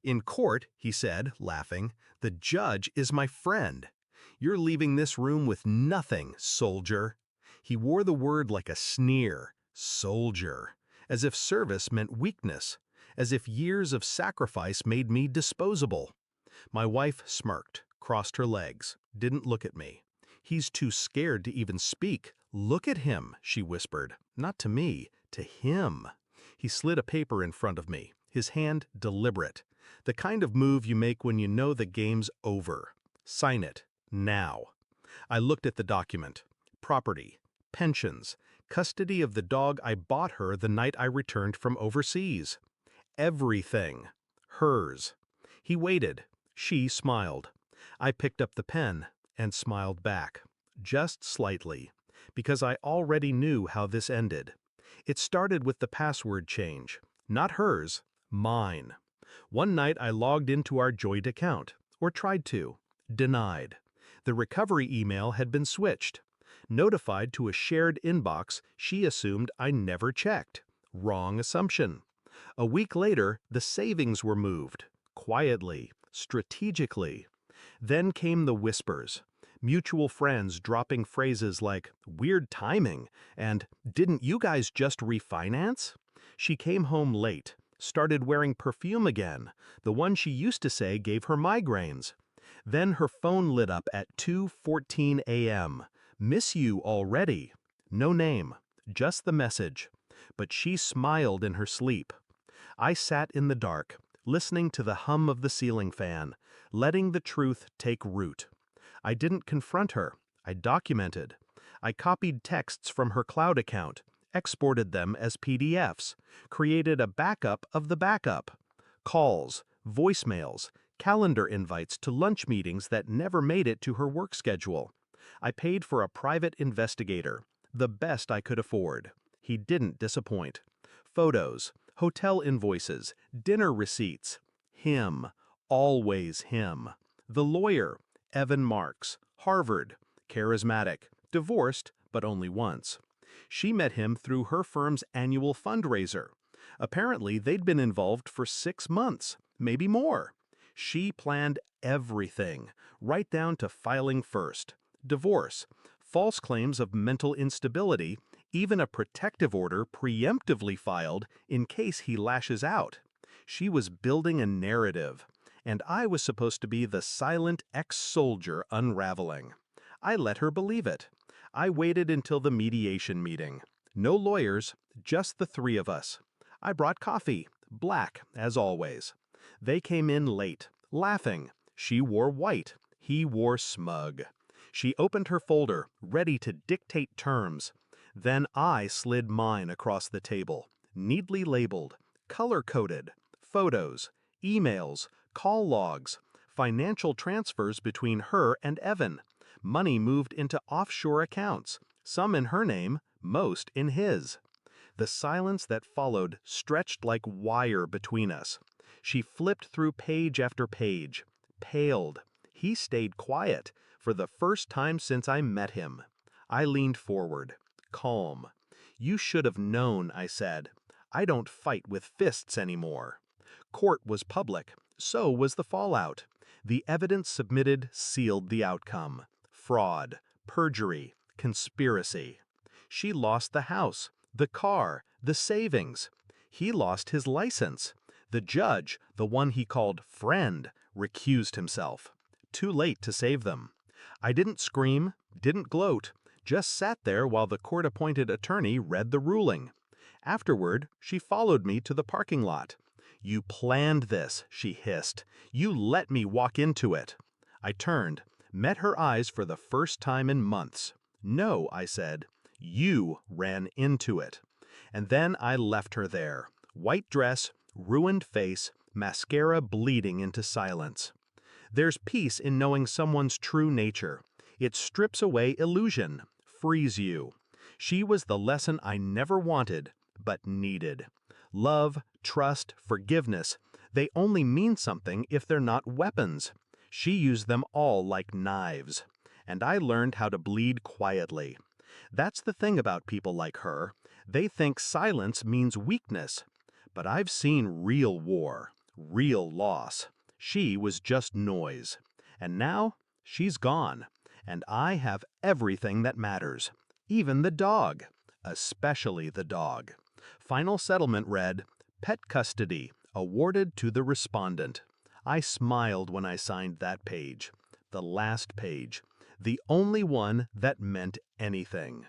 In court, he said, laughing, the judge is my friend. You're leaving this room with nothing, soldier. He wore the word like a sneer, soldier, as if service meant weakness, as if years of sacrifice made me disposable. My wife smirked, crossed her legs, didn't look at me. He's too scared to even speak. Look at him, she whispered. Not to me, to him. He slid a paper in front of me, his hand deliberate. The kind of move you make when you know the game's over. Sign it, now. I looked at the document. Property, pensions, custody of the dog I bought her the night I returned from overseas. Everything. Hers. He waited. She smiled. I picked up the pen and smiled back, just slightly, because I already knew how this ended. It started with the password change. Not hers, mine. One night I logged into our joint account, or tried to. Denied. The recovery email had been switched. Notified to a shared inbox she assumed I never checked. Wrong assumption. A week later, the savings were moved. Quietly, strategically. Then came the whispers. Mutual friends dropping phrases like, weird timing, and didn't you guys just refinance? She came home late, started wearing perfume again, the one she used to say gave her migraines. Then her phone lit up at 2:14 a.m. Miss you already. No name, just the message. But she smiled in her sleep. I sat in the dark, listening to the hum of the ceiling fan, letting the truth take root. I didn't confront her. I documented. I copied texts from her cloud account, exported them as PDFs, created a backup of the backup. Calls, voicemails, calendar invites to lunch meetings that never made it to her work schedule. I paid for a private investigator, the best I could afford. He didn't disappoint. Photos, hotel invoices, dinner receipts. Him, always him. The lawyer, Evan Marks, Harvard, charismatic, divorced, but only once. She met him through her firm's annual fundraiser. Apparently, they'd been involved for 6 months, maybe more. She planned everything, right down to filing first. Divorce, false claims of mental instability, even a protective order preemptively filed in case he lashes out. She was building a narrative, and I was supposed to be the silent ex-soldier unraveling. I let her believe it. I waited until the mediation meeting. No lawyers, just the three of us. I brought coffee, black, as always. They came in late, laughing. She wore white. He wore smug. She opened her folder, ready to dictate terms. Then I slid mine across the table, neatly labeled, color-coded, photos, emails, call logs, financial transfers between her and Evan, money moved into offshore accounts, some in her name, most in his. The silence that followed stretched like wire between us. She flipped through page after page, paled. He stayed quiet, for the first time since I met him. I leaned forward, calm. You should have known, I said. I don't fight with fists anymore. Court was public, so was the fallout. The evidence submitted sealed the outcome. Fraud, perjury, conspiracy. She lost the house, the car, the savings. He lost his license. The judge, the one he called friend, recused himself. Too late to save them. I didn't scream, didn't gloat, just sat there while the court-appointed attorney read the ruling. Afterward, she followed me to the parking lot. You planned this, she hissed. You let me walk into it. I turned, met her eyes for the first time in months. No, I said. You ran into it. And then I left her there. White dress, ruined face, mascara bleeding into silence. There's peace in knowing someone's true nature. It strips away illusion, frees you. She was the lesson I never wanted, but needed. Love, trust, forgiveness, they only mean something if they're not weapons. She used them all like knives. And I learned how to bleed quietly. That's the thing about people like her. They think silence means weakness. But I've seen real war, Real loss. She was just noise. And now, she's gone. And I have everything that matters. Even the dog. Especially the dog. Final settlement read, Pet custody, awarded to the respondent. I smiled when I signed that page. The last page. The only one that meant anything.